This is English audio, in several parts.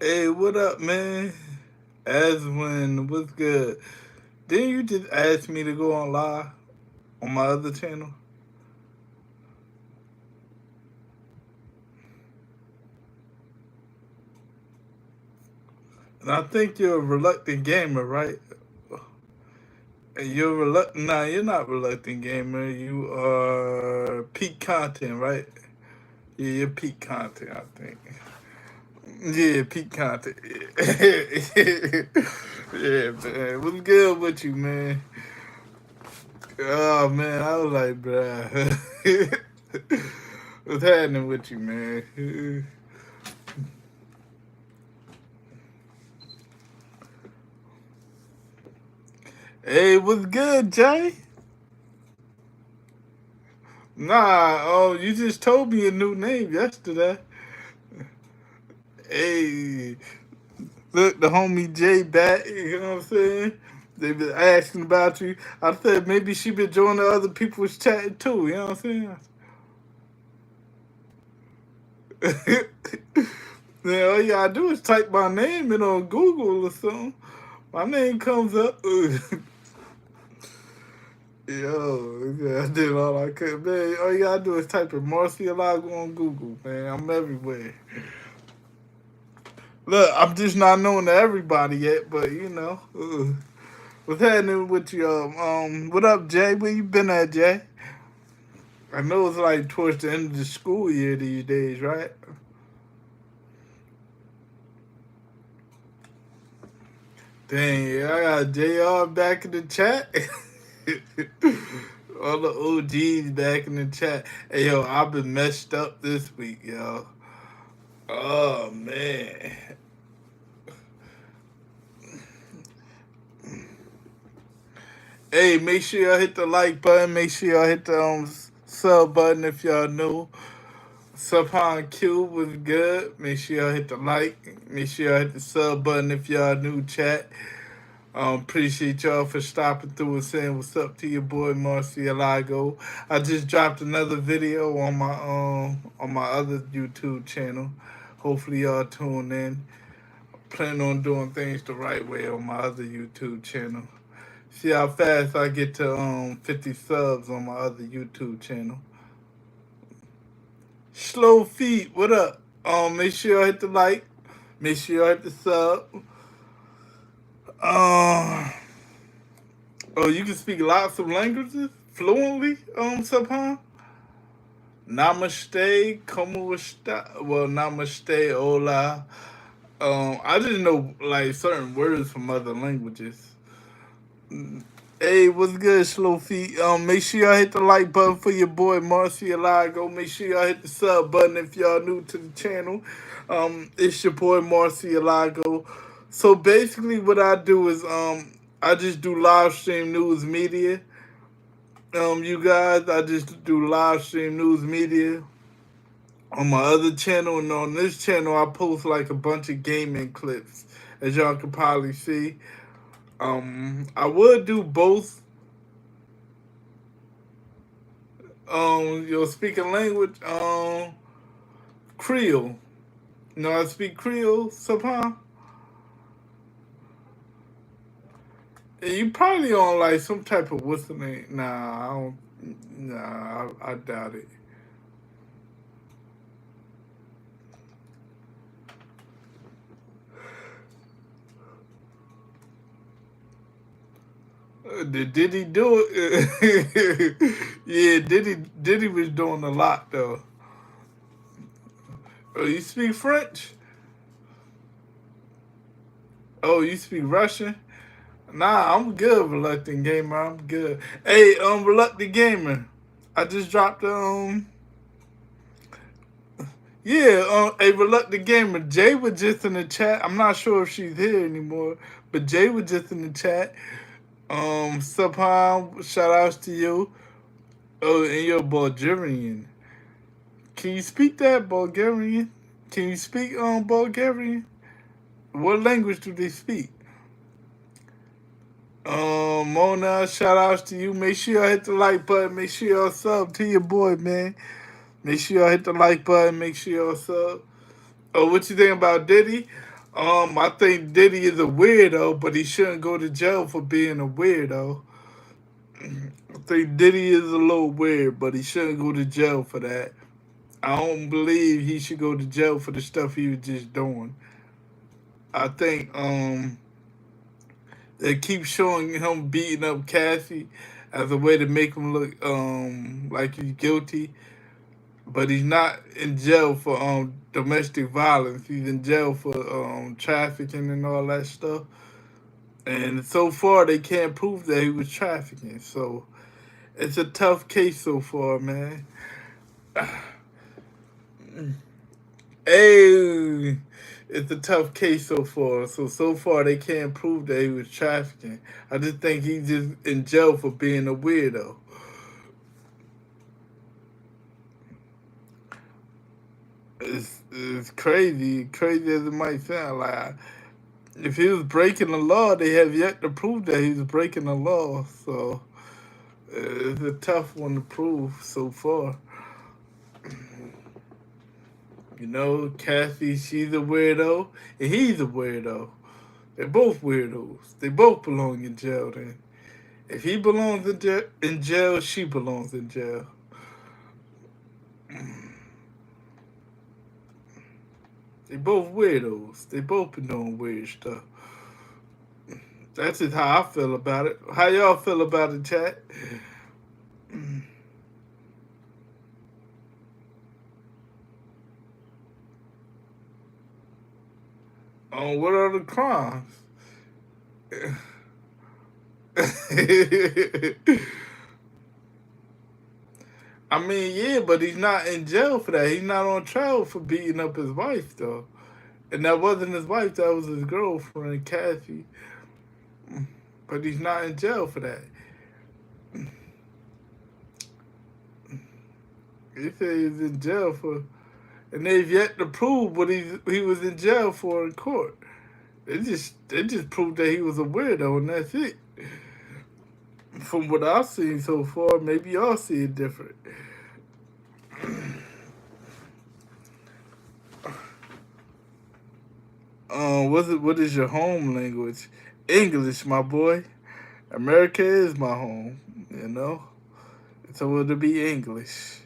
Hey, what up, man? Aswin, what's good? Didn't you just ask me to go on live on my other channel? And I think you're a reluctant gamer, right? And you're reluctant. Nah, you're not reluctant gamer. You are peak content, right? Yeah, you're peak content, I think. Yeah, peak content. Yeah, man. What's good with you, man? Oh man, I was like, bruh. What's happening with you, man? Hey, what's good, Jay? Nah, oh, you just told me a new name yesterday. Hey, look, the homie Jay back, you know what I'm saying? They been asking about you. I said maybe she been joining other people's chat too, you know what I'm saying? Yeah, all you gotta do is type my name in on Google or something. My name comes up. Yo, yeah, I did all I could, man. All you gotta do is type in MarSi eLaGo on Google, man. I'm everywhere. Look, I'm just not known to everybody yet, but you know, what's happening with you? What up, Jay? Where you been at, Jay? I know it's like towards the end of the school year these days, right? Dang, yeah, I got JR back in the chat. All the OGs back in the chat. Hey, yo, I've been messed up this week, yo. Oh man. Hey, make sure y'all hit the like button. Make sure y'all hit the sub button if y'all new. Subhan Q was good. Make sure y'all hit the like. Make sure y'all hit the sub button if y'all new, chat. Appreciate y'all for stopping through and saying what's up to your boy MarSi eLaGo. I just dropped another video on my other YouTube channel. Hopefully y'all tune in. Plan on doing things the right way on my other YouTube channel. See how fast I get to 50 subs on my other YouTube channel. Slow feet, what up? Make sure I hit the like. Make sure I hit the sub. Uh, oh, you can speak lots of languages fluently, Subhan? Namaste, como esta? Well, namaste, hola. I just know like certain words from other languages. Hey, what's good, slow feet? Make sure y'all hit the like button for your boy MarSi eLaGo. Make sure y'all hit the sub button if y'all new to the channel. It's your boy MarSi eLaGo. So basically, what I do is I just do live stream news media. You guys, I just do live stream news media on my other channel, and on this channel, I post like a bunch of gaming clips, as y'all can probably see. I would do both. Your speaking language, Creole. You know, I speak Creole, somehow. And you probably on like some type of what's the name? Nah, I don't. Nah, I doubt it. Did he do it? Yeah, Diddy was doing a lot though. Oh, you speak French? Oh, you speak Russian? Nah, I'm good, reluctant gamer. I'm good. Hey, reluctant gamer. I just dropped yeah, a reluctant gamer. Jay was just in the chat. I'm not sure if she's here anymore, but Jay was just in the chat. Subhan, shout outs to you. Oh, and you're Bulgarian. Can you speak that Bulgarian? Can you speak Bulgarian? What language do they speak? Mona, shout outs to you. Make sure y'all hit the like button. Make sure y'all sub to your boy, man. Make sure y'all hit the like button. Make sure y'all sub. Oh, what you think about Diddy? I think Diddy is a weirdo, but he shouldn't go to jail for being a weirdo. I think Diddy is a little weird, but he shouldn't go to jail for that. I don't believe he should go to jail for the stuff he was just doing. I think they keep showing him beating up Cassie as a way to make him look like he's guilty, but he's not in jail for domestic violence. He's in jail for trafficking and all that stuff. And so far, they can't prove that he was trafficking. So it's a tough case so far, man. Hey, it's a tough case so far. So far they can't prove that he was trafficking. I just think he's just in jail for being a weirdo. It's crazy as it might sound. Like if he was breaking the law, they have yet to prove that he was breaking the law. So it's a tough one to prove so far. You know, Kathy, she's a weirdo, and he's a weirdo. They're both weirdos. They both belong in jail. Then, if he belongs in jail, she belongs in jail. They both weirdos. They both been doing weird stuff. That's just how I feel about it. How y'all feel about it, chat? What are the crimes? I mean, yeah, but he's not in jail for that. He's not on trial for beating up his wife, though. And that wasn't his wife, that was his girlfriend, Kathy. But he's not in jail for that. He said he's in jail for, and they've yet to prove what he was in jail for in court. They just proved that he was a weirdo, and that's it. From what I've seen so far, maybe y'all see it different. What is your home language? English, my boy. America is my home, you know. So it'll be English.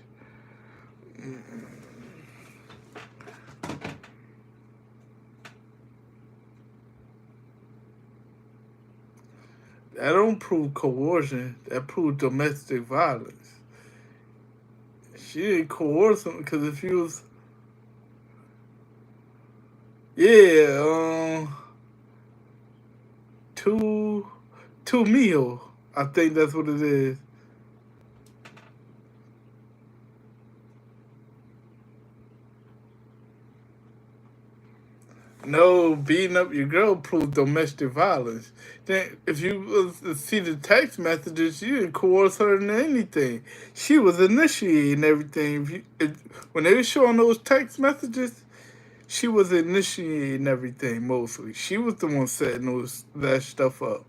That don't prove coercion. That proves domestic violence. She didn't coerce him because if he was, yeah, two, two meal. I think that's what it is. No, beating up your girl proves domestic violence. Then, if you see the text messages, you didn't coerce her into anything. She was initiating everything. When they were showing those text messages, she was initiating everything mostly. She was the one setting that stuff up.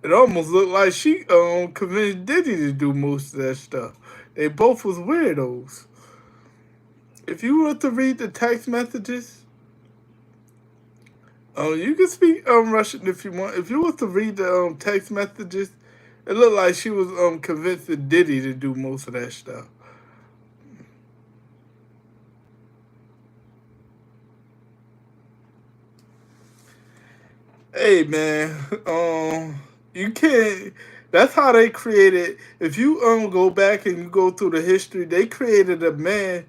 It almost looked like she convinced Diddy to do most of that stuff. They both was weirdos. If you were to read the text messages, you can speak Russian if you want. If you were to read the text messages, it looked like she was convincing Diddy to do most of that stuff. Hey man, you can't. That's how they created. If you go back and you go through the history, they created a man.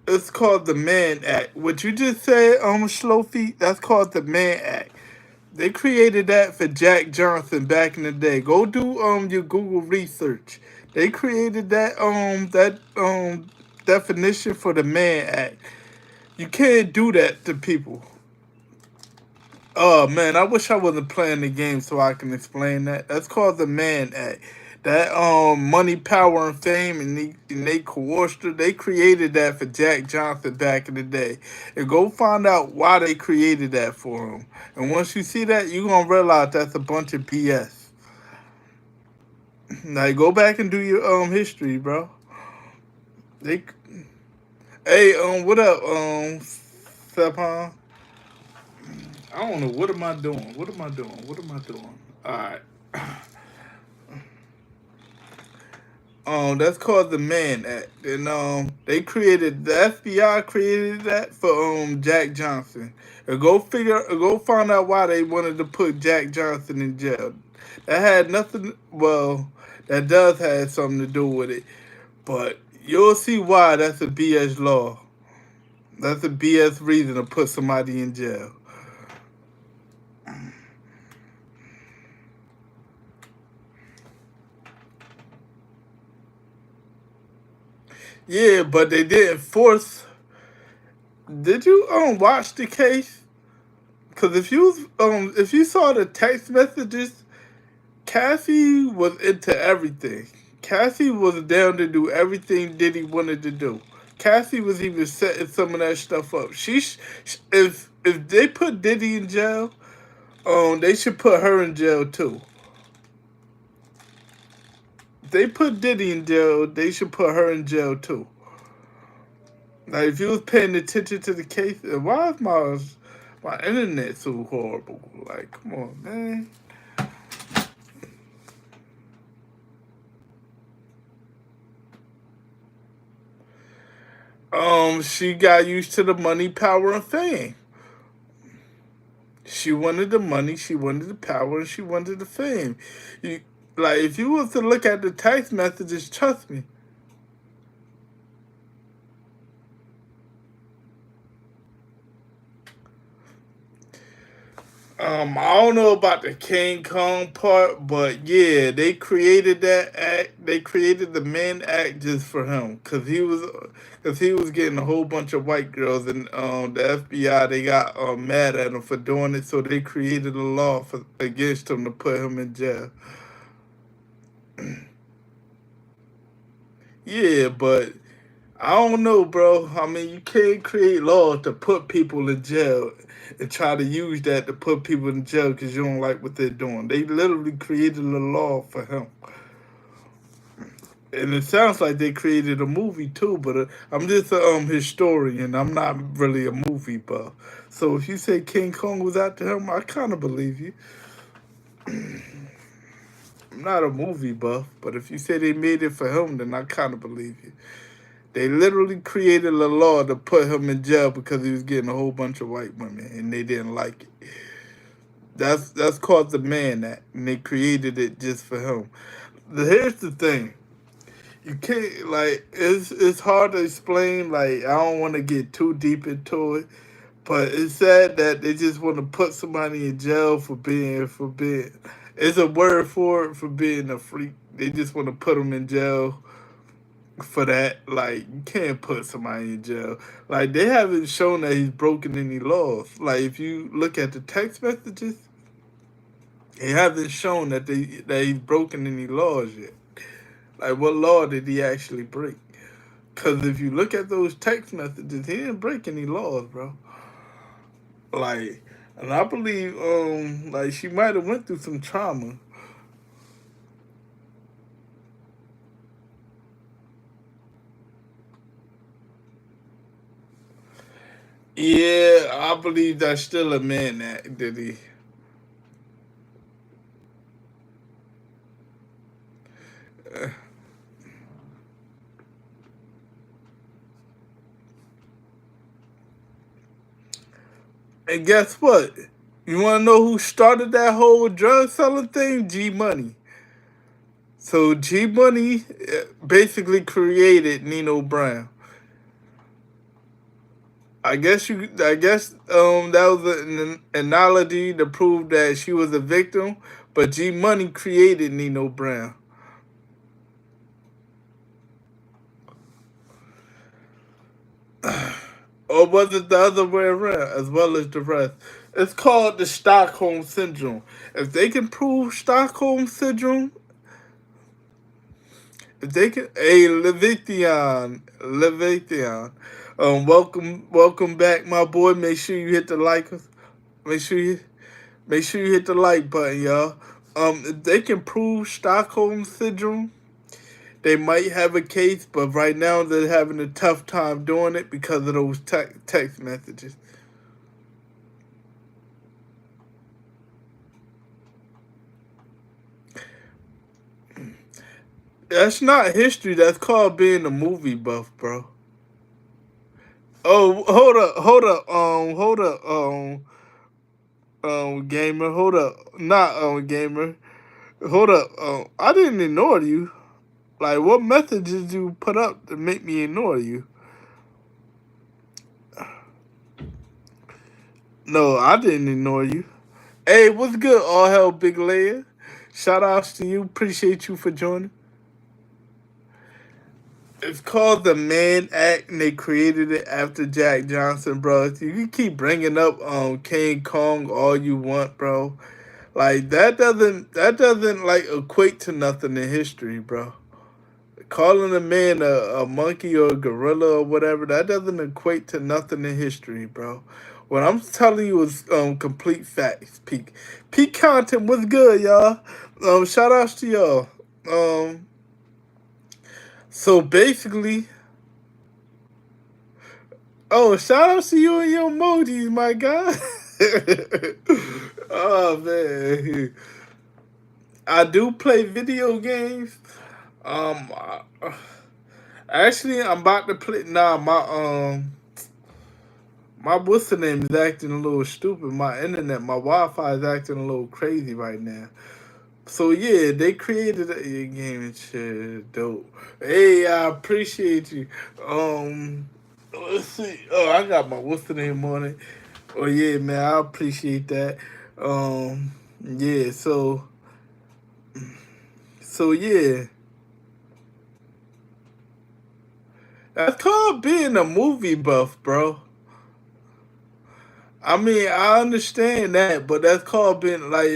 It's called the Man Act. What you just said, Slow Feet, that's called the Man Act. They created that for Jack Johnson back in the day. Go do your Google research. They created that definition for the Man Act. You can't do that to people. Oh man, I wish I wasn't playing the game so I can explain that. That's called the Man Act. That money, power, and fame, and they coerced her. They created that for Jack Johnson back in the day. And go find out why they created that for him. And once you see that, you're gonna realize that's a bunch of BS. Now go back and do your history, bro. They, hey, what up, Stepan? I don't know. What am I doing? What am I doing? What am I doing? All right. That's called the Mann Act, and they created the FBI created that for Jack Johnson. And go find out why they wanted to put Jack Johnson in jail. That had nothing. Well, that does have something to do with it, but you'll see why that's a BS law. That's a BS reason to put somebody in jail. Yeah, but they didn't force. Did you watch the case? Because if you saw the text messages, Cassie was into everything. Cassie was down to do everything Diddy wanted to do. Cassie was even setting some of that stuff up. If they put Diddy in jail, they should put her in jail too. If they put Diddy in jail, they should put her in jail too. Like if you was paying attention to the case, why is my internet so horrible? Like, come on, man. She got used to the money, power, and fame. She wanted the money, she wanted the power, and she wanted the fame. You, like, if you was to look at the text messages, trust me. I don't know about the King Kong part, but yeah, they created that act. They created the Men Act just for him, cause he was getting a whole bunch of white girls, and the FBI they got mad at him for doing it, so they created a law against him to put him in jail. Yeah, but I don't know, bro. I mean, you can't create laws to put people in jail and try to use that to put people in jail because you don't like what they're doing. They literally created a law for him. And it sounds like they created a movie too, but I'm just a historian. I'm not really a movie buff. So if you say King Kong was after him, I kind of believe you. I'm not a movie buff, but if you say they made it for him, then I kind of believe you. They literally created a law to put him in jail because he was getting a whole bunch of white women and they didn't like it. That's called the Man Act, and they created it just for him. Here's the thing: you can't it's hard to explain. Like I don't want to get too deep into it, but it's sad that they just want to put somebody in jail for being. It's a word for it for being a freak. They just want to put them in jail for that. Like you can't put somebody in jail. Like they haven't shown that he's broken any laws. Like if you look at the text messages, they haven't shown that he's broken any laws yet. Like what law did he actually break? Because if you look at those text messages, he didn't break any laws, bro. Like, and I believe like she might have went through some trauma. Yeah, I believe that's still a man that did he. And guess what? You want to know who started that whole drug selling thing? G Money. So G Money basically created Nino Brown. I guess that was an analogy to prove that she was a victim, but G Money created Nino Brown. Or was it the other way around, as well as the rest? It's called the Stockholm Syndrome. If they can prove Stockholm Syndrome, if they can, hey, Leviathan, welcome back, my boy. Make sure you hit the like, make sure you, make sure you hit the like button, y'all. If they can prove Stockholm Syndrome, they might have a case, but right now they're having a tough time doing it because of those text messages. That's not history. That's called being a movie buff, bro. Oh, hold up, gamer, hold up, not gamer, hold up. I didn't ignore you. Like, what method did you put up to make me ignore you? No, I didn't ignore you. Hey, what's good? All hell, big layer. Shout outs to you. Appreciate you for joining. It's called the Man Act, and they created it after Jack Johnson, bro. You can keep bringing up King Kong all you want, bro. Like that doesn't like equate to nothing in history, bro. Calling a man a monkey or a gorilla or whatever, that doesn't equate to nothing in history, bro. What I'm telling you is complete facts. Peak content was good, y'all. Shout outs to y'all. Um, so basically, oh, shout outs to you and your emojis, my guy. Oh man, I do play video games. Um, uh, Actually, I'm about to play. Nah, my what's the name is acting a little stupid. My internet, my Wi-Fi is acting a little crazy right now. So yeah, they created a game and shit. Dope. Hey, I appreciate you. Let's see. Oh, I got my what's the name on it. Oh yeah, man, I appreciate that. Yeah. So yeah, that's called being a movie buff, bro. I mean, I understand that, but that's called being like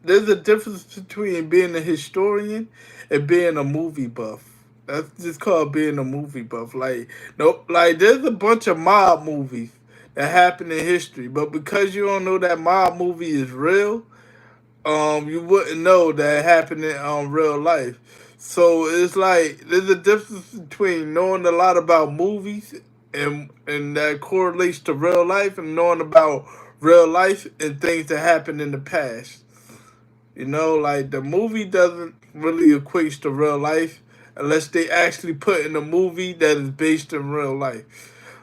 there's a difference between being a historian and being a movie buff. That's just called being a movie buff. Like no, like there's a bunch of mob movies that happen in history, but because you don't know that mob movie is real, you wouldn't know that it happened in real life. So it's like there's a difference between knowing a lot about movies and that correlates to real life and knowing about real life and things that happened in the past. You know, like the movie doesn't really equate to real life unless they actually put in a movie that is based in real life.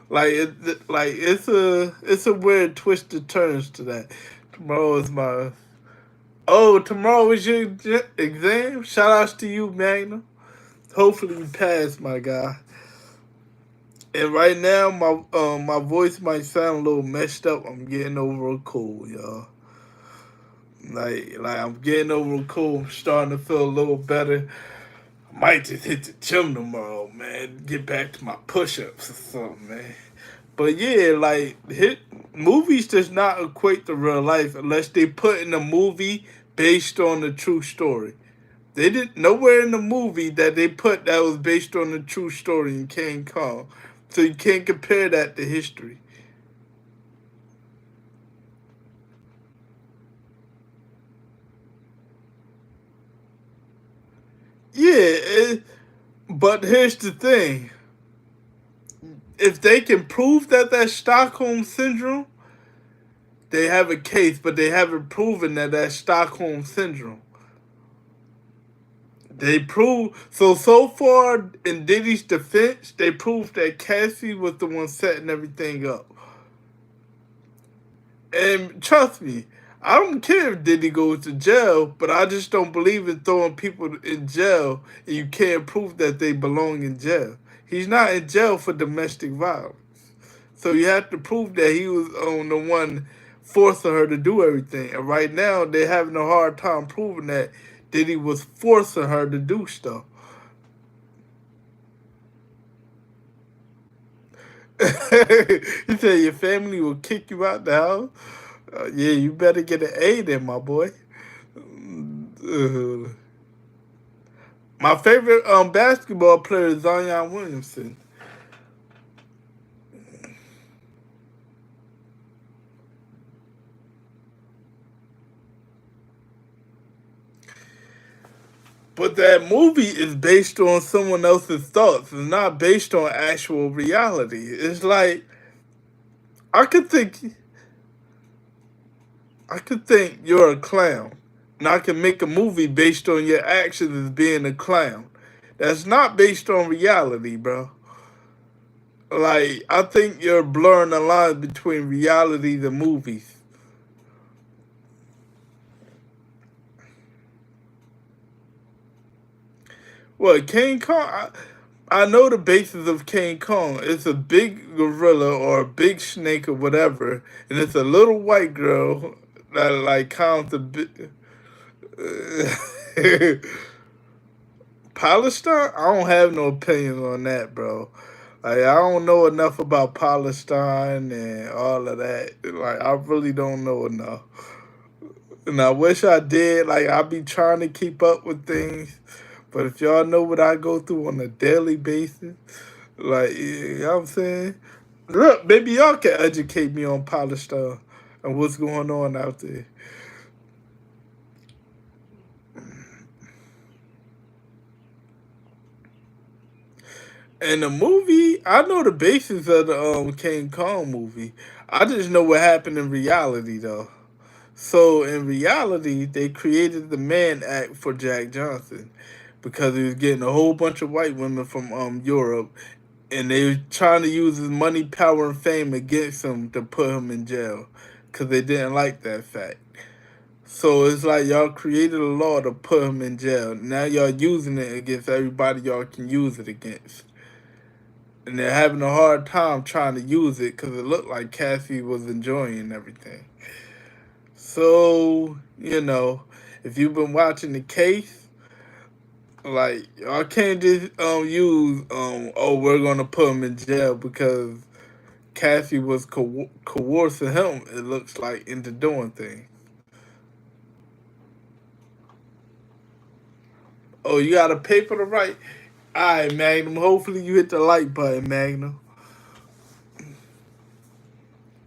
Like it's a weird twisted turns to that. Tomorrow is my Oh, tomorrow is your exam. Shout outs to you, Magna. Hopefully you pass, my guy. And right now, my voice might sound a little messed up. I'm getting over a cold, y'all. Like I'm getting over a cold. I'm starting to feel a little better. I might just hit the gym tomorrow, man. Get back to my push-ups or something, man. But yeah, like hit movies does not equate to real life unless they put in a movie based on a true story. They didn't nowhere in the movie that they put that was based on a true story in King Kong. So you can't compare that to history. Yeah, but here's the thing. If they can prove that that's Stockholm syndrome, they have a case, but they haven't proven that that's Stockholm syndrome. They prove so far in Diddy's defense, they proved that Cassie was the one setting everything up. And trust me, I don't care if Diddy goes to jail, but I just don't believe in throwing people in jail and you can't prove that they belong in jail. He's not in jail for domestic violence. So you have to prove that he was on the one forcing her to do everything. And right now they're having a hard time proving that Diddy was forcing her to do stuff. You said your family will kick you out the house? Yeah, you better get an A then, my boy. Uh, my favorite basketball player is Zion Williamson. But that movie is based on someone else's thoughts. It's not based on actual reality. It's like I could think I could think you're a clown. And I can make a movie based on your actions as being a clown. That's not based on reality, bro. Like, I think you're blurring the lines between reality and movies. What, King Kong? I know the basis of King Kong. It's a big gorilla or a big snake or whatever, and it's a little white girl that like counts a bit. Palestine? I don't have no opinions on that, bro. Like, I don't know enough about Palestine and all of that. Like, I really don't know enough. And I wish I did. Like, I be trying to keep up with things. But if y'all know what I go through on a daily basis, like, you know what I'm saying? Look, maybe y'all can educate me on Palestine and what's going on out there. And the movie, I know the basis of the King Kong movie. I just know what happened in reality, though. So in reality, they created the Mann Act for Jack Johnson because he was getting a whole bunch of white women from Europe, and they were trying to use his money, power, and fame against him to put him in jail because they didn't like that fact. So it's like y'all created a law to put him in jail. Now y'all using it against everybody y'all can use it against. And they're having a hard time trying to use it because it looked like Cassie was enjoying everything. So, if you've been watching the case, like, y'all can't just use, oh, we're going to put him in jail because Cassie was coercing him, it looks like, into doing things. Oh, you got to pay for the right? All right, Magnum. Hopefully you hit the like button, Magnum.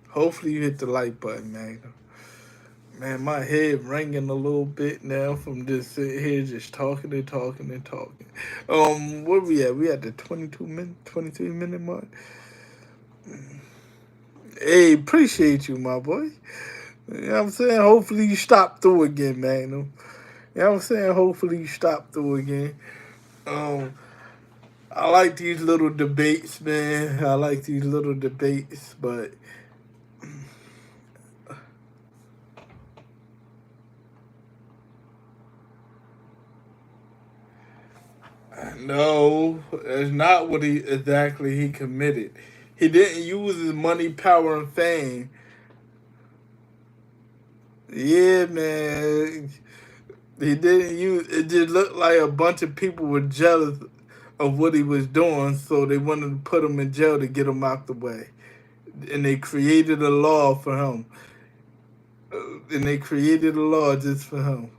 Hopefully you hit the like button, Magnum. Man, my head ringing a little bit now from just sitting here just talking and talking and talking. Where we at? We at the 23-minute mark. Hey, appreciate you, my boy. You know what I'm saying? Hopefully you stop through again, Magnum. You know what I'm saying? Hopefully you stop through again. Um, I like these little debates, man. I like these little debates, but no, that's not what he committed. He didn't use his money, power, and fame. Yeah, man. He didn't use it. Just looked like a bunch of people were jealous of what he was doing, so they wanted to put him in jail to get him out the way. And they created a law for him. And they created a law just for him.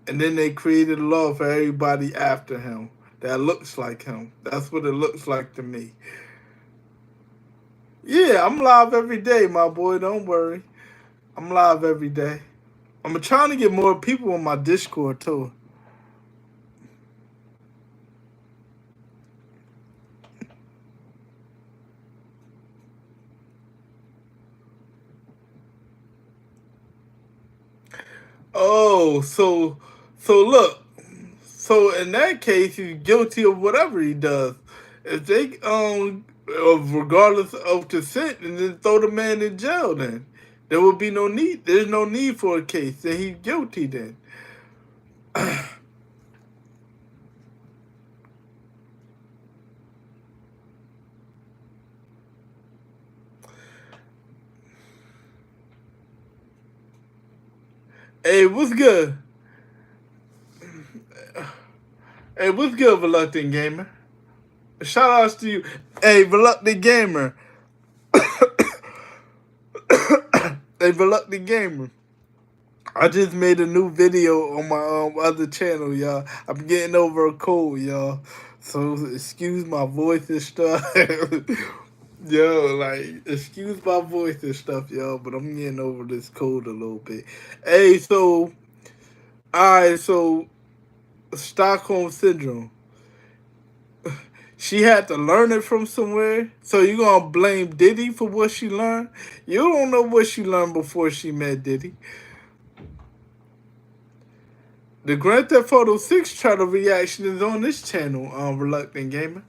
And then they created a law for everybody after him that looks like him. That's what it looks like to me. Yeah, I'm live every day, my boy. Don't worry. I'm live every day. I'm trying to get more people on my Discord too. Oh, so look. So in that case, he's guilty of whatever he does. If they regardless of consent, and then throw the man in jail, then there would be no need. There's no need for a case. Then he's guilty. Then. Hey, what's good? Hey, what's good, Reluctant Gamer? Shout outs to you. Hey, Reluctant Gamer. Hey, Reluctant Gamer. I just made a new video on my other channel, y'all. I'm getting over a cold, y'all. So excuse my voice and stuff. Yo, like, excuse my voice and stuff, y'all, but I'm getting over this cold a little bit. Hey, so, alright, so, Stockholm Syndrome. She had to learn it from somewhere. So you gonna blame Diddy for what she learned? You don't know what she learned before she met Diddy. The Grand Theft Auto 6 trailer reaction is on this channel, Reluctant Gamer.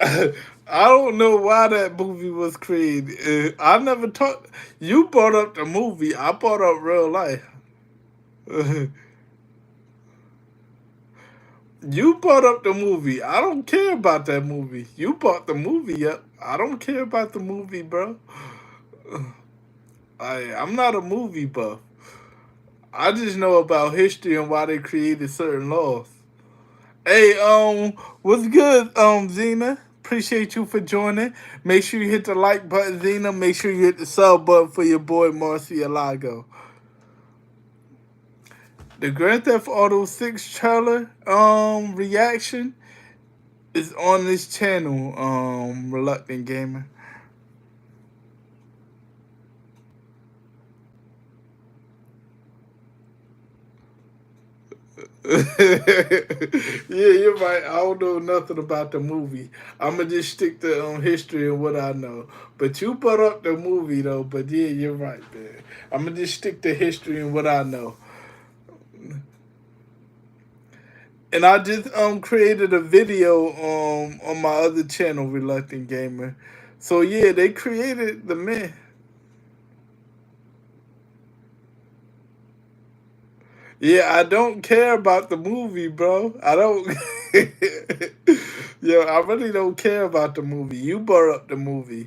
I don't know why that movie was created. I never talked. You brought up the movie. I brought up real life. You brought up the movie. I don't care about that movie. You brought the movie up. I don't care about the movie, bro. I'm not a movie buff. I just know about history and why they created certain laws. Hey, what's good, Zena? Appreciate you for joining. Make sure you hit the like button, Zena. Make sure you hit the sub button for your boy MarSi eLaGo. The Grand Theft Auto 6 trailer reaction is on this channel, Reluctant Gamer. Yeah, you're right. I don't know nothing about the movie. I'ma just stick to history and what I know. But you brought up the movie though. But yeah, you're right, man. I'ma just stick to history and what I know. And I just created a video on my other channel, Reluctant Gamer. So yeah, they created the man. Yeah, I don't care about the movie, bro. I don't. Yo, I really don't care about the movie. You brought up the movie.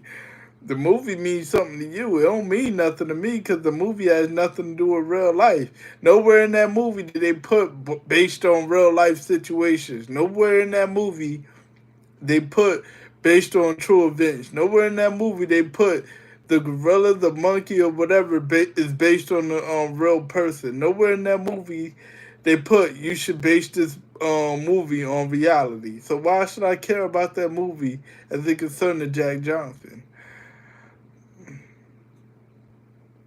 The movie means something to you. It don't mean nothing to me because the movie has nothing to do with real life. Nowhere in that movie did they put based on real life situations. Nowhere in that movie they put based on true events. Nowhere in that movie they put the gorilla, the monkey, or whatever is based on a real person. Nowhere in that movie they put you should base this movie on reality. So why should I care about that movie as it concerns Jack Johnson?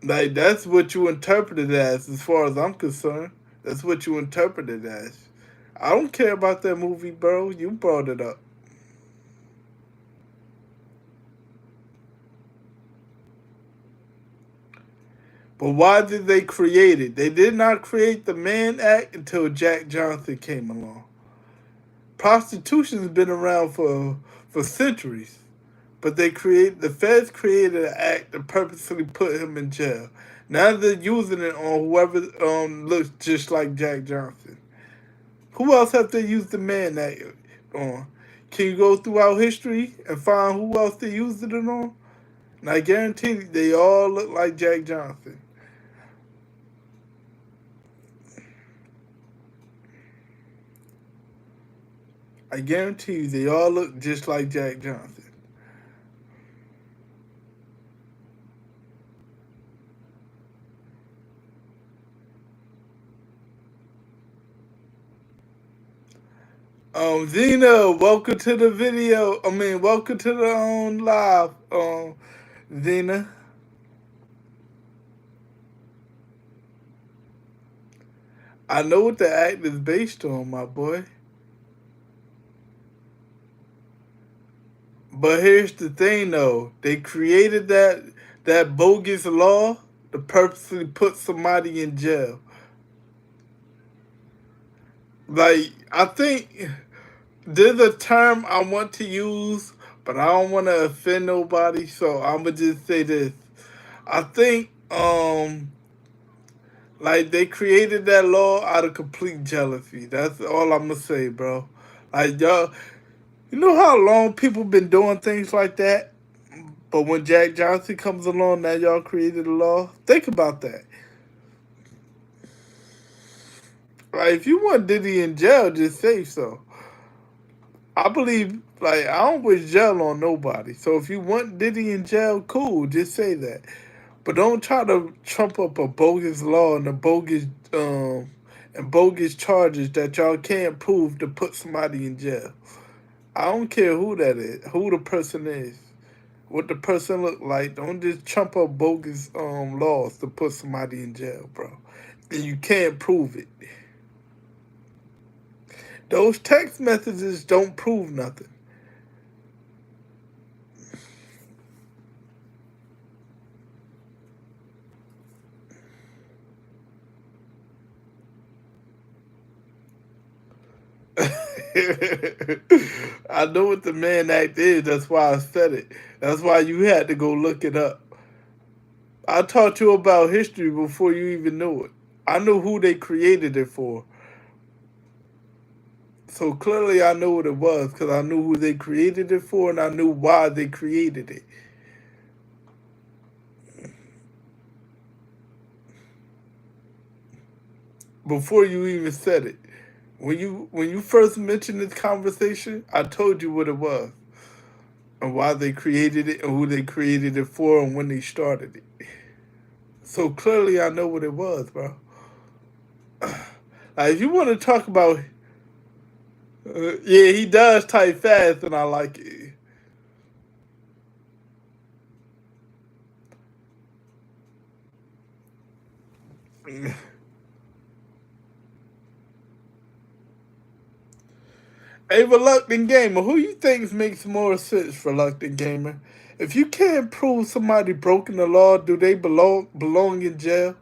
Like that's what you interpret it as far as I'm concerned. That's what you interpret it as. I don't care about that movie, bro. You brought it up. But why did they create it? They did not create the Mann Act until Jack Johnson came along. Prostitution's been around for centuries, but the feds created an act to purposely put him in jail. Now they're using it on whoever looks just like Jack Johnson. Who else have they used the Mann Act on? Can you go throughout history and find who else they used it on? And I guarantee they all look like Jack Johnson. I guarantee you they all look just like Jack Johnson. Zena, welcome to the video. Welcome to the live. Zena. I know what the act is based on, my boy. But here's the thing, though. They created that bogus law to purposely put somebody in jail. Like I think there's a term I want to use, but I don't want to offend nobody, so I'm gonna just say this. I think like they created that law out of complete jealousy. That's all I'm gonna say, bro. Like y'all, you know how long people been doing things like that, but when Jack Johnson comes along, now y'all created a law. Think about that. Like if you want Diddy in jail, just say so. I believe, like, I don't wish jail on nobody. So if you want Diddy in jail, cool, just say that. But don't try to trump up a bogus law and a bogus charges that y'all can't prove to put somebody in jail. I don't care who that is, who the person is, what the person look like. Don't just trump up bogus laws to put somebody in jail, bro. And you can't prove it. Those text messages don't prove nothing. I know what the man act is. That's why I said it. That's why you had to go look it up. I taught you about history before you even knew it. I knew who they created it for. So clearly I knew what it was because I knew who they created it for and I knew why they created it. Before you even said it. When you first mentioned this conversation, I told you what it was and why they created it and who they created it for and when they started it. So clearly I know what it was, bro. Like, if you want to talk about, yeah, he does type fast, and I like it. A reluctant gamer, who you think makes more sense, reluctant gamer? If you can't prove somebody broken the law, do they belong in jail?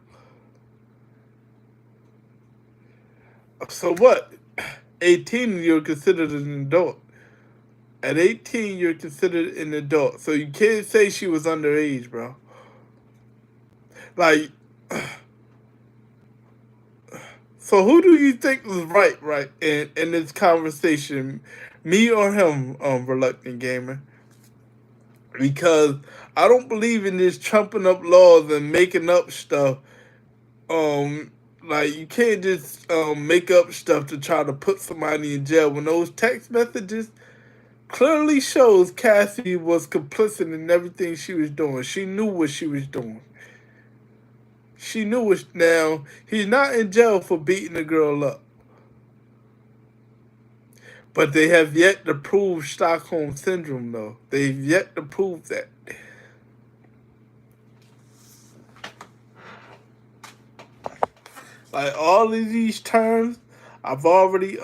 So what? 18, you're considered an adult. At 18, you're considered an adult. So you can't say she was underage, bro. Like, so who do you think was right, in this conversation? Me or him, reluctant gamer? Because I don't believe in this trumping up laws and making up stuff. Um, like, you can't just make up stuff to try to put somebody in jail when those text messages clearly shows Cassie was complicit in everything she was doing. She knew what she was doing. She knew what. Now he's not in jail for beating the girl up, but they have yet to prove Stockholm syndrome. Though they've yet to prove that. Like, all of these terms, I've already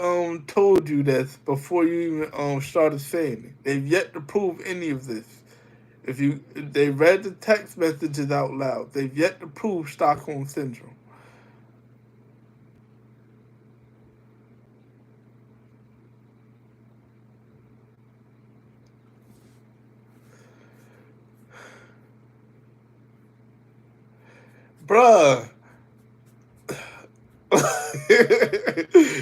told you this before you even started saying it. They've yet to prove any of this. If they read the text messages out loud, they've yet to prove Stockholm syndrome. Bruh.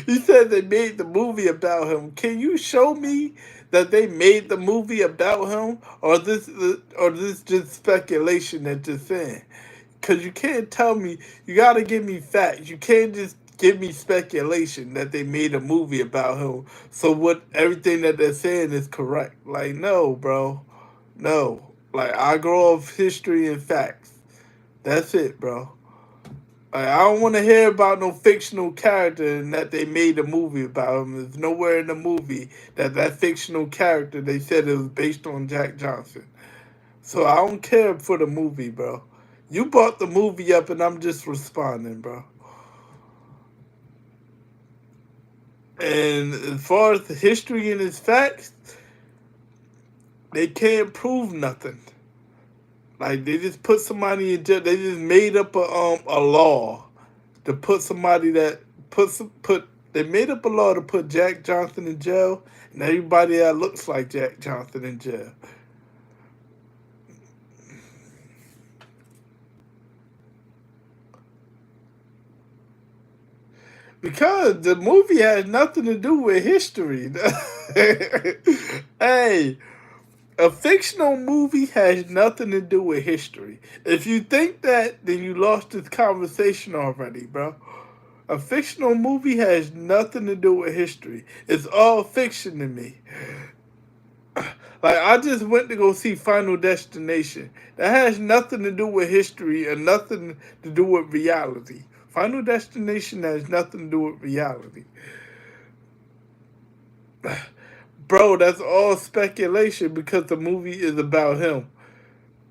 He said they made the movie about him. Can you show me that they made the movie about him, or this just speculation that you're saying? Because you can't tell me. You got to give me facts. You can't just give me speculation that they made a movie about him. So what? Everything that they're saying is correct. Like, no, bro, no. Like, I grow off history and facts. That's it, bro. Like, I don't want to hear about no fictional character and that they made a movie about him. There's nowhere in the movie that fictional character they said it was based on Jack Johnson. So I don't care for the movie, bro. You brought the movie up and I'm just responding, bro. And as far as the history and its facts, they can't prove nothing. Like, they just put somebody in jail. They just made up a law to put somebody that put. They made up a law to put Jack Johnson in jail and everybody that looks like Jack Johnson in jail. Because the movie has nothing to do with history. Hey, a fictional movie has nothing to do with history. If you think that, then you lost this conversation already, bro. A fictional movie has nothing to do with history. It's all fiction to me. Like, I just went to go see Final Destination. That has nothing to do with history and nothing to do with reality. Final Destination has nothing to do with reality. Bro, that's all speculation because the movie is about him.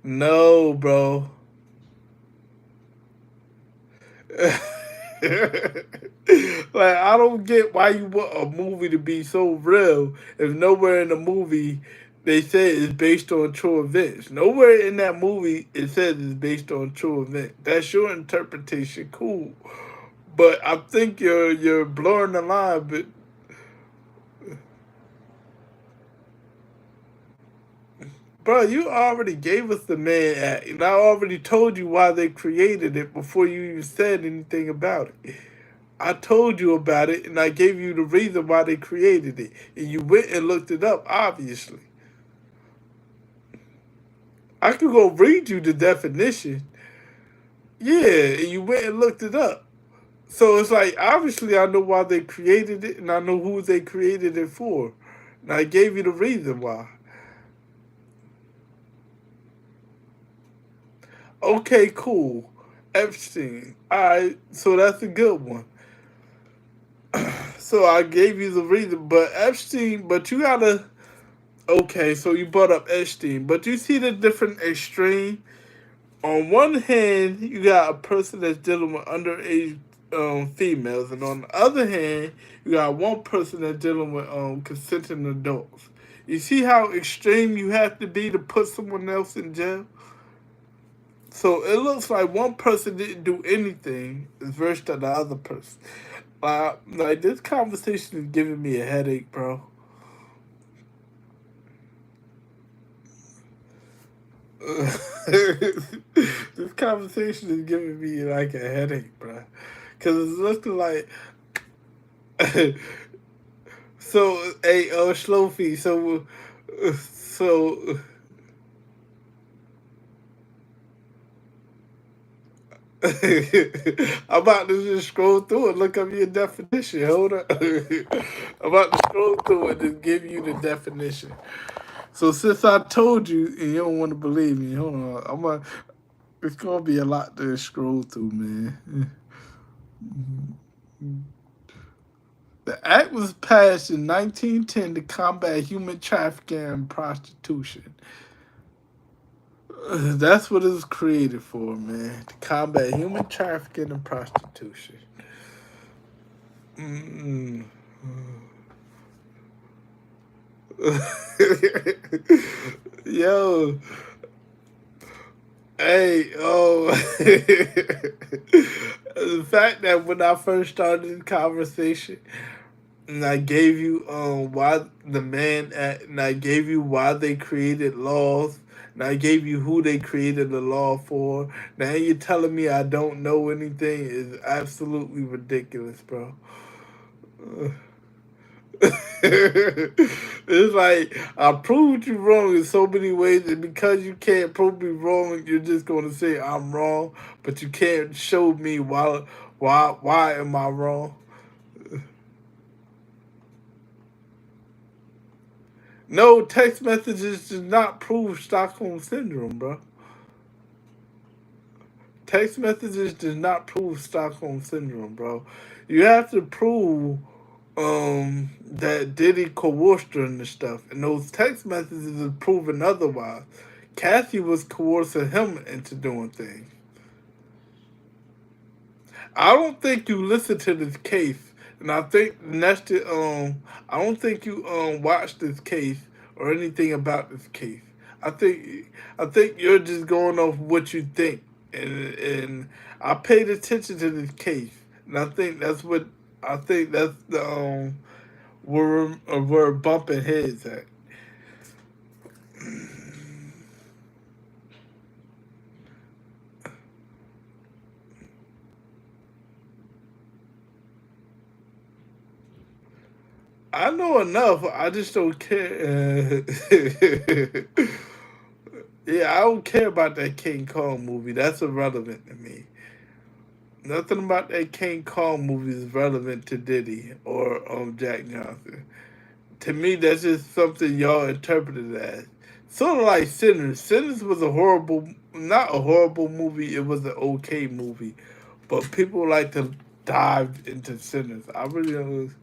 No, bro. Like, I don't get why you want a movie to be so real if nowhere in the movie they say it's based on true events. Nowhere in that movie it says it's based on true events. That's your interpretation, cool. But I think you're blurring the line. But Bro, you already gave us the Man Act, and I already told you why they created it before you even said anything about it. I told you about it, and I gave you the reason why they created it, and you went and looked it up, obviously. I could go read you the definition. Yeah, and you went and looked it up. So it's like, obviously, I know why they created it, and I know who they created it for. And I gave you the reason why. Okay, cool. Epstein. Alright, so that's a good one. So I gave you the reason, but Epstein, but you gotta. Okay, so you brought up Epstein, but you see the different extreme. On one hand, you got a person that's dealing with underage females, and on the other hand, you got one person that's dealing with consenting adults. You see how extreme you have to be to put someone else in jail? So it looks like one person didn't do anything as versus to the other person. Like this conversation is giving me a headache, bro. This conversation is giving me like a headache, bro. Cause it's looking like so. Hey, slow feet. So I'm about to just scroll through and look up your definition. Hold up. I'm about to scroll through and just give you the definition. So since I told you and you don't want to believe me, hold on. It's gonna be a lot to scroll through, man. The act was passed in 1910 to combat human trafficking and prostitution. That's what it was created for, man. To combat human trafficking and prostitution. Mm-mm. Yo, hey, oh. The fact that when I first started this conversation, and I gave you why the man at, and I gave you why they created laws, and I gave you who they created the law for. Now you're telling me I don't know anything is absolutely ridiculous, bro. It's like I proved you wrong in so many ways, and because you can't prove me wrong, you're just going to say I'm wrong, but you can't show me why am I wrong? No, text messages do not prove Stockholm syndrome, bro. Text messages does not prove Stockholm syndrome, bro. You have to prove that Diddy coerced her and stuff, and those text messages are proven otherwise. Kathy was coercing him into doing things. I don't think you listened to this case, and I think next to I don't think you watched this case or anything about this case. I think I think you're just going off what you think, and I paid attention to this case, and I think that's the where we're bumping heads at. I know enough. I just don't care. Yeah, I don't care about that King Kong movie. That's irrelevant to me. Nothing about that King Kong movie is relevant to Diddy or Jack Johnson. To me, that's just something y'all interpreted as. Sort of like Sinners. Sinners was a horrible, not a horrible movie. It was an okay movie, but people like to dive into Sinners. I really don't.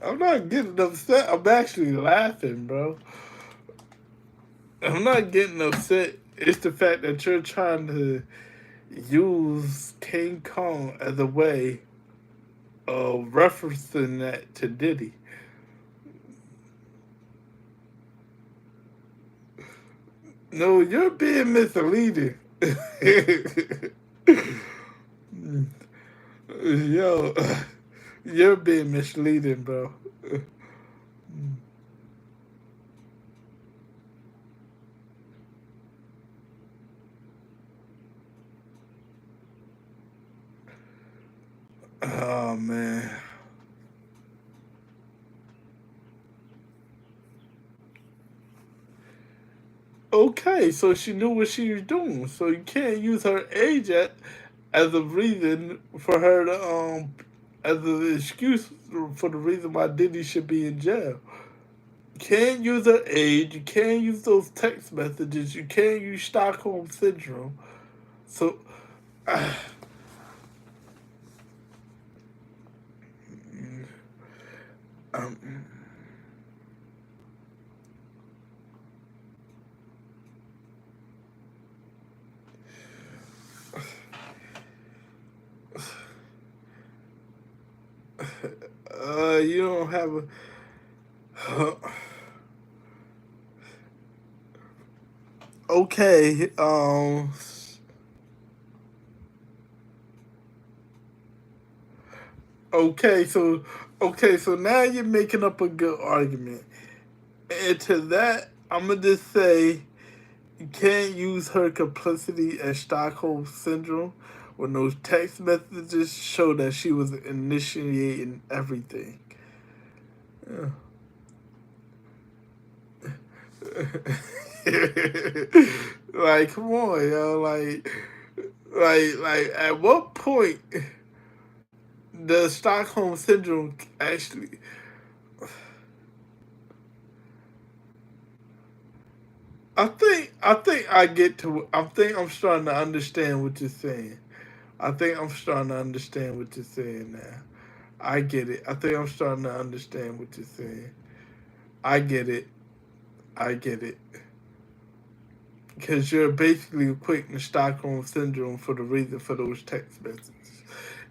I'm not getting upset. I'm actually laughing, bro. I'm not getting upset. It's the fact that you're trying to use King Kong as a way of referencing that to Diddy. No, you're being misleading. Yo, you're being misleading, bro. Oh man. Okay, so she knew what she was doing. So you can't use her age as a reason for her to as an excuse for the reason why Diddy should be in jail. You can't use her age. You can't use those text messages. You can't use Stockholm syndrome. So, um, you don't have a. Okay. Okay. So now you're making up a good argument. And to that, I'm gonna just say you can't use her complicity as Stockholm syndrome when those text messages show that she was initiating everything. Yeah. Like, come on, yo. Like, at what point does Stockholm syndrome actually? I think I get to. I think I'm starting to understand what you're saying. I think I'm starting to understand what you're saying now. I get it. I think I'm starting to understand what you're saying. I get it. I get it. Because you're basically equating Stockholm syndrome for the reason for those text messages.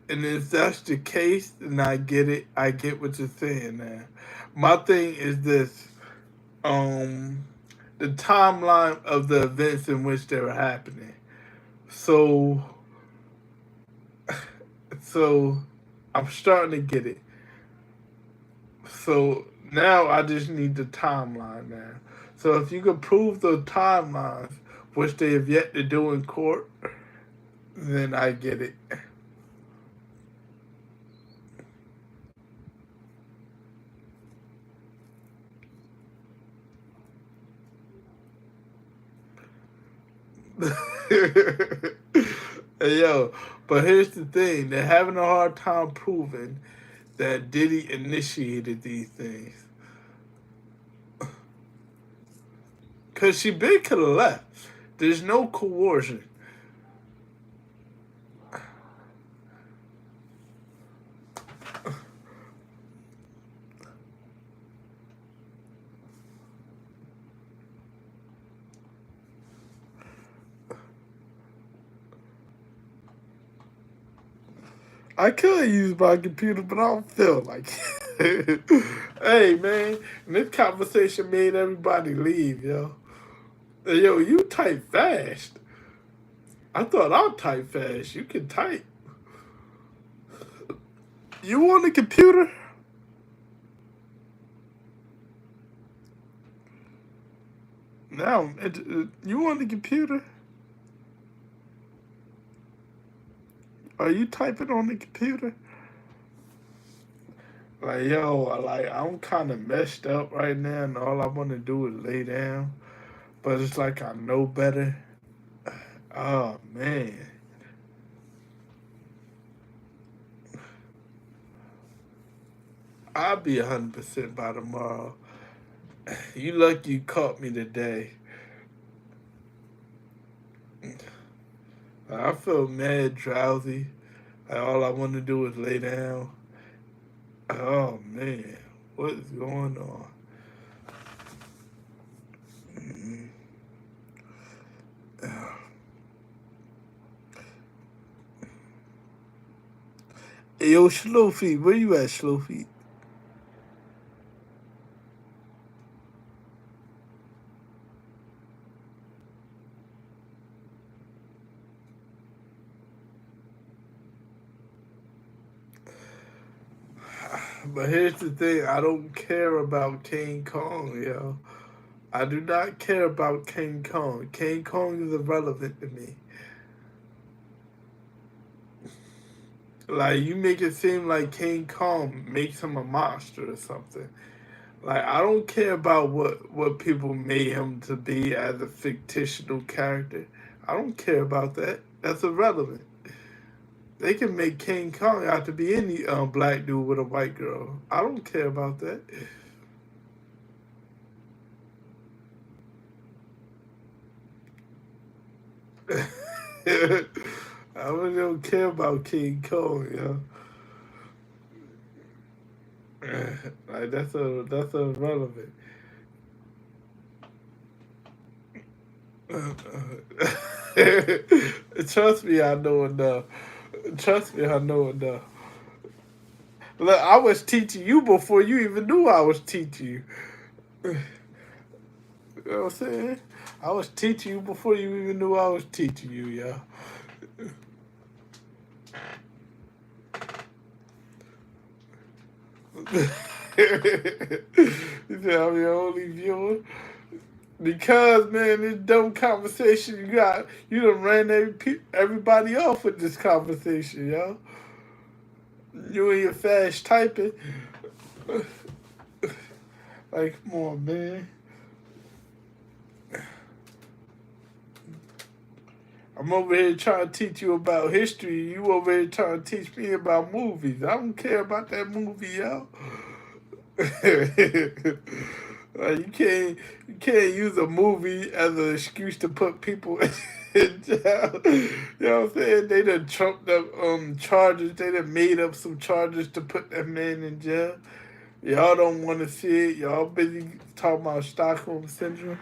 And if that's the case, then I get it. I get what you're saying now. My thing is this: um, the timeline of the events in which they were happening. So, so I'm starting to get it. So now I just need the timeline now. So if you could prove the timelines, which they have yet to do in court, then I get it. Hey, yo, but here's the thing: they're having a hard time proving that Diddy initiated these things. Cause she big could have left. There's no coercion. I could use my computer, but I don't feel like it. Hey man, this conversation made everybody leave, yo. Hey, yo, you type fast. I thought I'll type fast. You can type. You on the computer? Now, you on the computer? Are you typing on the computer? Like, yo, I'm kind of messed up right now, and all I want to do is lay down. But it's like I know better. Oh man, I'll be 100% by tomorrow. You lucky you caught me today. I feel mad drowsy. Like, all I want to do is lay down. Oh man, what is going on? Hey, yo, Slow Feet, where you at, Slow Feet? But here's the thing, I don't care about King Kong, yo. I do not care about King Kong. King Kong is irrelevant to me. Like, you make it seem like King Kong makes him a monster or something. Like, I don't care about what people made him to be as a fictional character. I don't care about that. That's irrelevant. They can make King Kong out to be any black dude with a white girl. I don't care about that. I really don't care about King Kong, yo. Like that's irrelevant. Trust me, I know enough. Trust me, I know enough. Look, I was teaching you before you even knew I was teaching you. You know what I'm saying? I was teaching you before you even knew I was teaching you, yo. You said I'm your only viewer? Because, man, this dumb conversation you got, you done ran everybody off with this conversation, yo. You and your fast typing. Like, come on, man. I'm over here trying to teach you about history. You over here trying to teach me about movies. I don't care about that movie, yo. Like, you can't use a movie as an excuse to put people in jail. You know what I'm saying? They done trumped up charges. They done made up some charges to put that man in jail. Y'all don't want to see it. Y'all busy talking about Stockholm syndrome.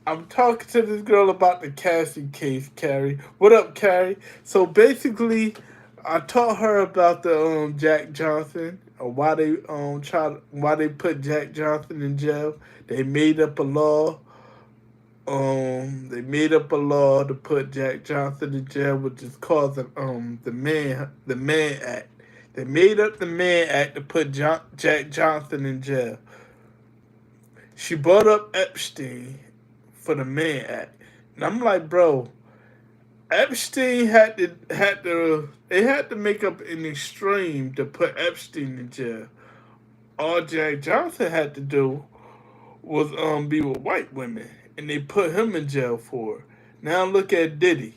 I'm talking to this girl about the Cassie case, Carrie. What up, Carrie? So basically, I taught her about the Jack Johnson, why they put Jack Johnson in jail. They made up a law. They made up a law to put Jack Johnson in jail, which is called the Man Act. They made up the Man Act to put Jack Johnson in jail. She brought up Epstein for the Man Act. And I'm like, bro, Epstein they had to make up an extreme to put Epstein in jail. All Jack Johnson had to do was be with white women, and they put him in jail for it. Now look at Diddy.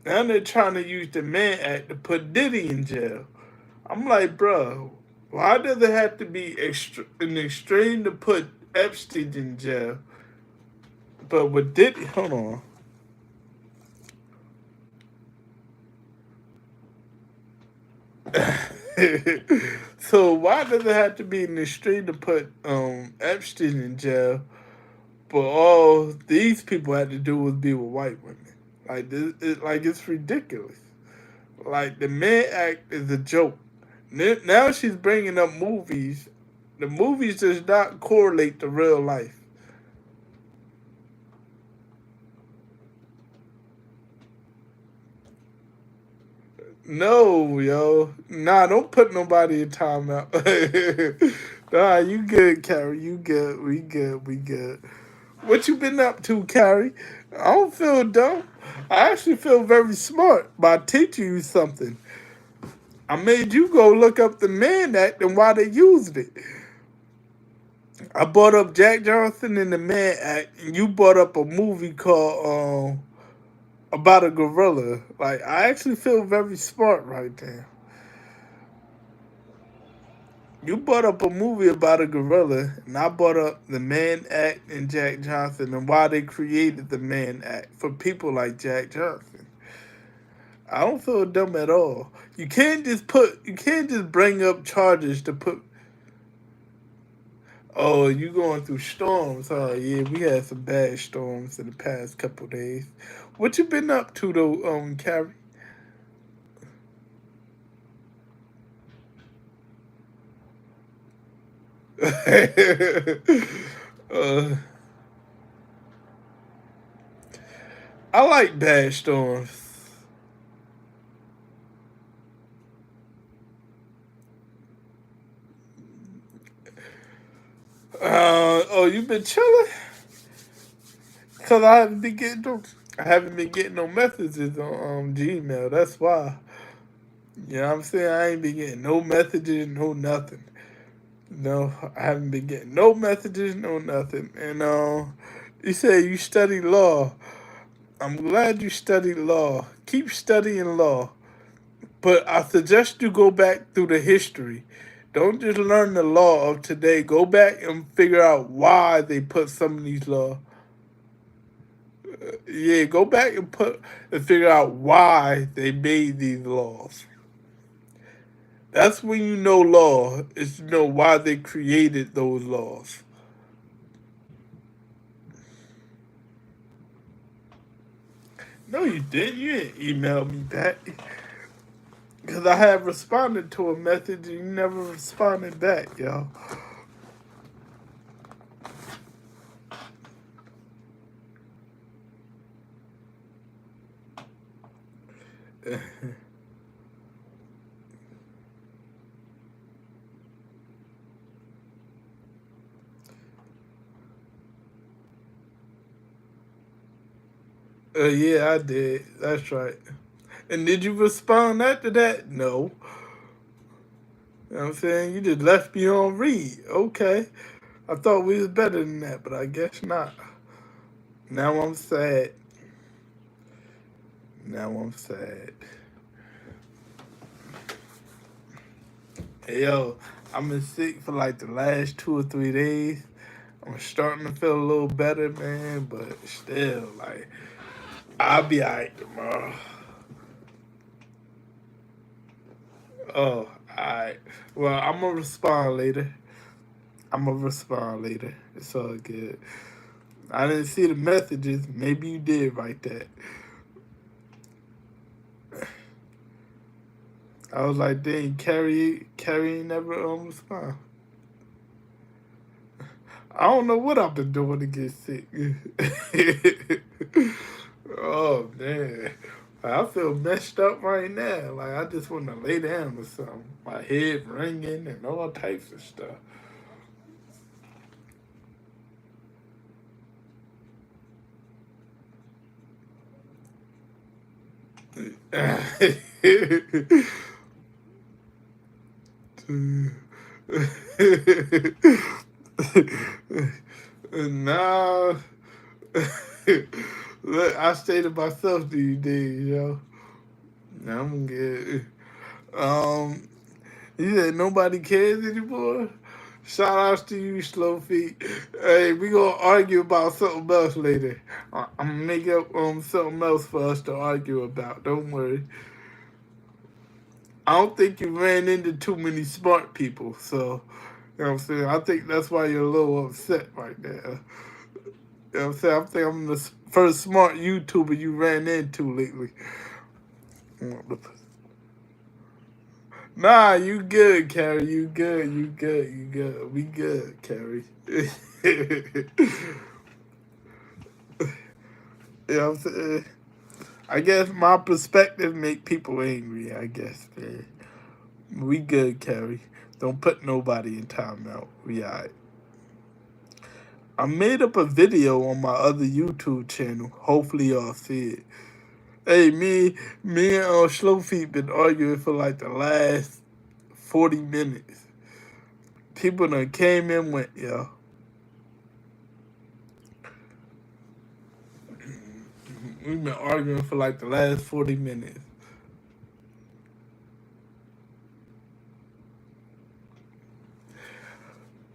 Now they're trying to use the Man Act to put Diddy in jail. I'm like, bro, why does it have to be an extreme to put Epstein in jail? But with Diddy, hold on. So why does it have to be in the street to put Epstein in jail, but all these people had to do was be with white women? Like it's ridiculous. Like the Man Act is a joke. Now she's bringing up movies. The movies does not correlate to real life. No, yo. Nah, don't put nobody in timeout. Nah, you good, Carrie. You good. We good. We good. What you been up to, Carrie? I don't feel dumb. I actually feel very smart by teaching you something. I made you go look up the Man Act and why they used it. I brought up Jack Johnson and the Man Act, and you brought up a movie called about a gorilla. Like, I actually feel very smart right there. You brought up a movie about a gorilla, and I brought up the Man Act and Jack Johnson and why they created the Man Act for people like Jack Johnson. I don't feel dumb at all. You can't just bring up charges to put. Oh, you going through storms? Oh yeah, we had some bad storms in the past couple days. What you been up to though, Carrie? uh, I like bad storms. Oh, you been chilling? Cause I haven't been getting no messages on Gmail. That's why. You know what I'm saying? I ain't been getting no messages, no nothing. No, I haven't been getting no messages, no nothing. And you say you study law. I'm glad you study law. Keep studying law. But I suggest you go back through the history. Don't just learn the law of today. Go back and figure out why they put some of these laws. Yeah, go back and figure out why they made these laws. That's when you know law, is to know why they created those laws. No, you didn't. You didn't email me back. Because I have responded to a message and you never responded back, yo. Yeah, I did. That's right. And did you respond after that? No. You know what I'm saying? You just left me on read. Okay. I thought we was better than that, but I guess not. Now I'm sad. Now I'm sad. Hey, yo, I've been sick for like the last 2 or 3 days. I'm starting to feel a little better, man, but still, like, I'll be alright tomorrow. Oh, alright. Well, I'm gonna respond later. I'm gonna respond later. It's all good. I didn't see the messages. Maybe you did write that. I was like, dang, Carrie never respond. I don't know what I've been doing to get sick. Oh man, I feel messed up right now. Like I just want to lay down or something. My head ringing and all types of stuff. Nah. Look, I stay to myself these days, yo. I'm good. Um, you said nobody cares anymore? Shout outs to you, Slow Feet. Hey, we gonna argue about something else later. I'm gonna make up something else for us to argue about. Don't worry. I don't think you ran into too many smart people, so you know what I'm saying. I think that's why you're a little upset right now. You know what I'm saying. I think I'm the first smart YouTuber you ran into lately. Nah, you good, Carrie. You good. You good. You good. We good, Carrie. You know what I'm saying? I guess my perspective make people angry, I guess, man. We good, Carrie. Don't put nobody in timeout. We alright. I made up a video on my other YouTube channel. Hopefully y'all see it. Hey, me and Slow Feet been arguing for like the last 40 minutes. People done came and went, yo. We've been arguing for like the last 40 minutes.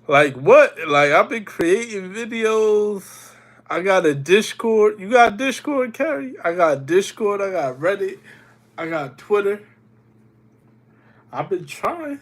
Like what? Like I've been creating videos. I got a Discord. You got Discord, Carrie? I got Discord. I got Reddit. I got Twitter. I've been trying.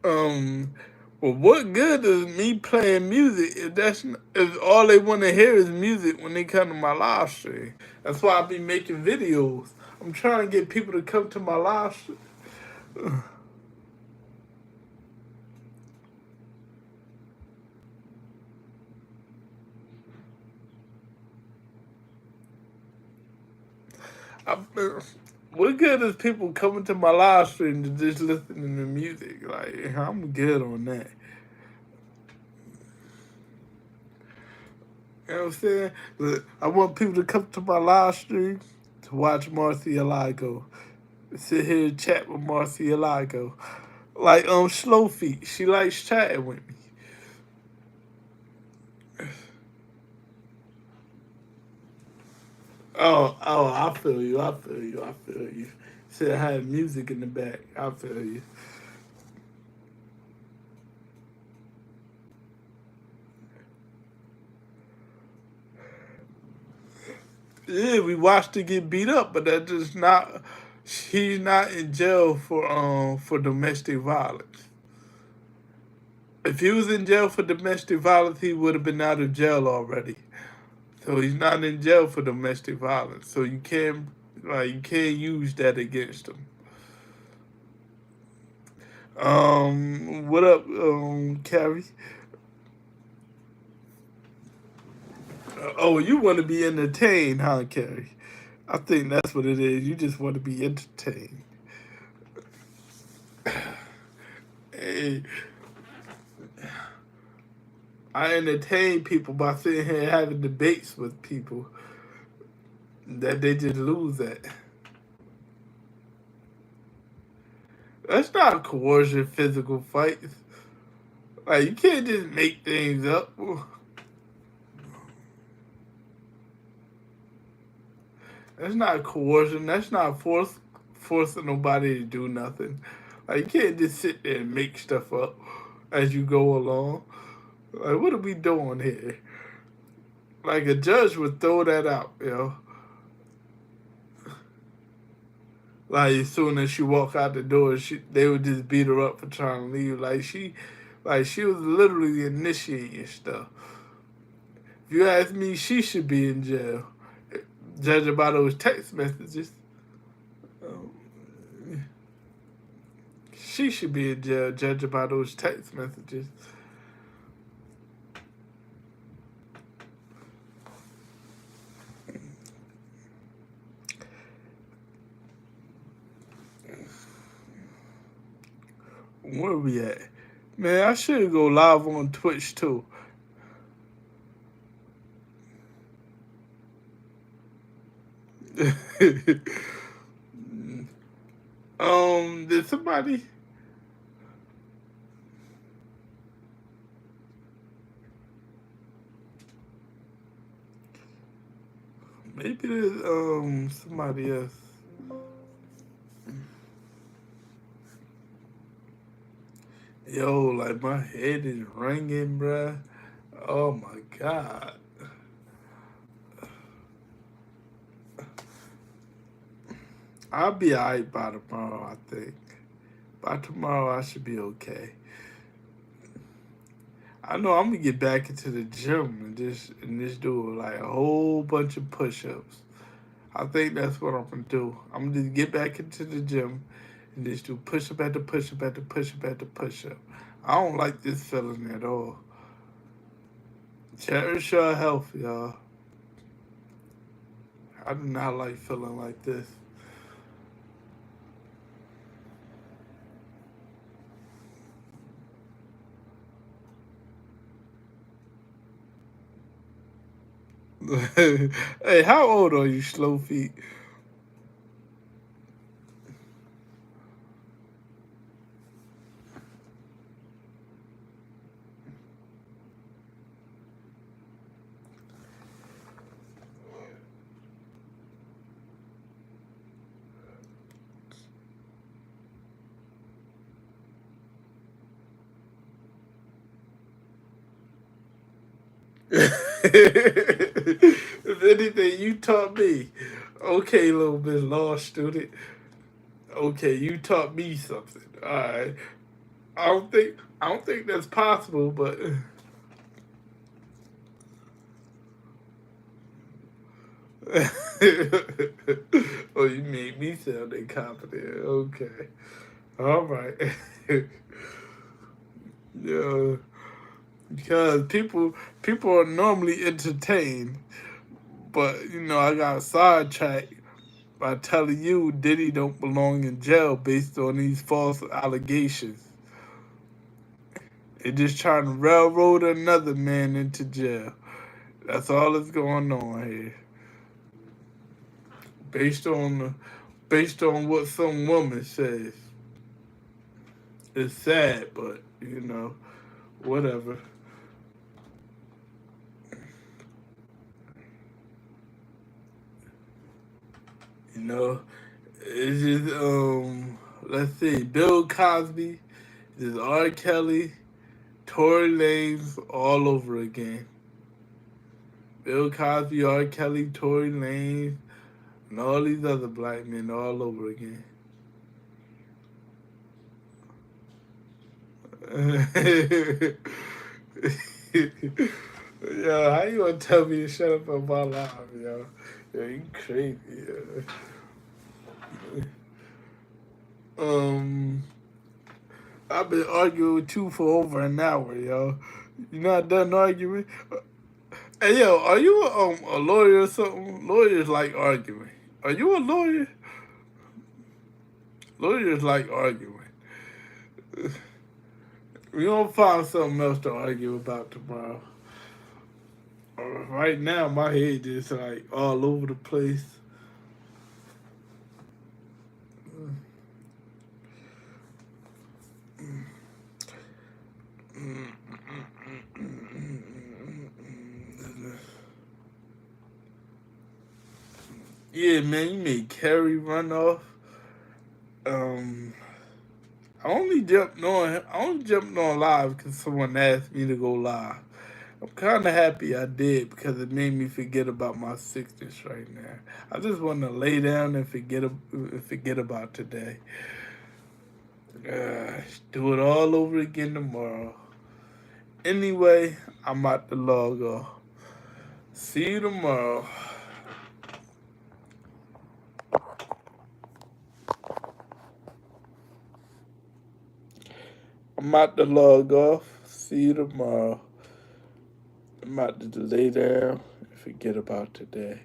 Um, well, what good is me playing music if all they want to hear is music when they come to my live stream? That's why I be making videos. I'm trying to get people to come to my live stream. I, what good is people coming to my live stream to just listening to music? Like, I'm good on that. You know what I'm saying? Look, I want people to come to my live stream to watch MarSi eLaGo. Sit here and chat with MarSi eLaGo. Like Slow Feet. She likes chatting with me. I feel you. I feel you. I feel you. Said I had music in the back. I feel you. Yeah, we watched her get beat up, but that does not. He's not in jail for domestic violence. If he was in jail for domestic violence, he would have been out of jail already. So he's not in jail for domestic violence. So you can't use that against him. What up, Carrie? Oh, you want to be entertained, huh, Carrie? I think that's what it is. You just want to be entertained. Hey, I entertain people by sitting here having debates with people that they just lose at. That's not coercion, physical fights. Like you can't just make things up. That's not coercion. That's not forcing nobody to do nothing. Like you can't just sit there and make stuff up as you go along. Like what are we doing here? Like a judge would throw that out, you know. Like as soon as she walk out the door, they would just beat her up for trying to leave. Like she was literally initiating stuff. If you ask me, she should be in jail, judging by those text messages. Um, she should be in jail, judging by those text messages. Where we at? Man, I should go live on Twitch too. Did somebody? Maybe there's somebody else. Yo, like my head is ringing, bruh. Oh my god. I'll be alright by tomorrow, I think. By tomorrow, I should be okay. I know I'm gonna get back into the gym and just do like a whole bunch of push-ups. I think that's what I'm gonna do. I'm gonna just get back into the gym and just do push-up after push-up after push-up after push-up. I don't like this feeling at all. Cherish your health, y'all. I do not like feeling like this. Hey, how old are you, Slow Feet? If anything, you taught me. Okay, little bit law student. Okay, you taught me something. All right. I don't think that's possible, but oh, you made me sound incompetent. Okay. All right. Yeah. Because people are normally entertained, but I got sidetracked by telling you Diddy don't belong in jail based on these false allegations. They're just trying to railroad another man into jail. That's all that's going on here. Based on what some woman says. It's sad, but whatever. You know, it's just let's see, Bill Cosby, this R. Kelly, Tory Lanez all over again. Bill Cosby, R. Kelly, Tory Lanez, and all these other black men all over again. Yo, how you gonna tell me to shut up on my life, yo? Yo, you crazy, yo. Um, I've been arguing with you for over an hour, yo. You not done arguing? Hey, yo, are you a lawyer or something? Lawyers like arguing. Are you a lawyer? Lawyers like arguing. We gonna find something else to argue about tomorrow. Right now, my head is like all over the place. Yeah, man, you made Kerry run off. I only jumped on live because someone asked me to go live. I'm kind of happy I did because it made me forget about my sickness right now. I just want to lay down and forget about today. Do it all over again tomorrow. Anyway, I'm about to log off. See you tomorrow. I'm about to log off. See you tomorrow. I'm about to lay down and forget about today.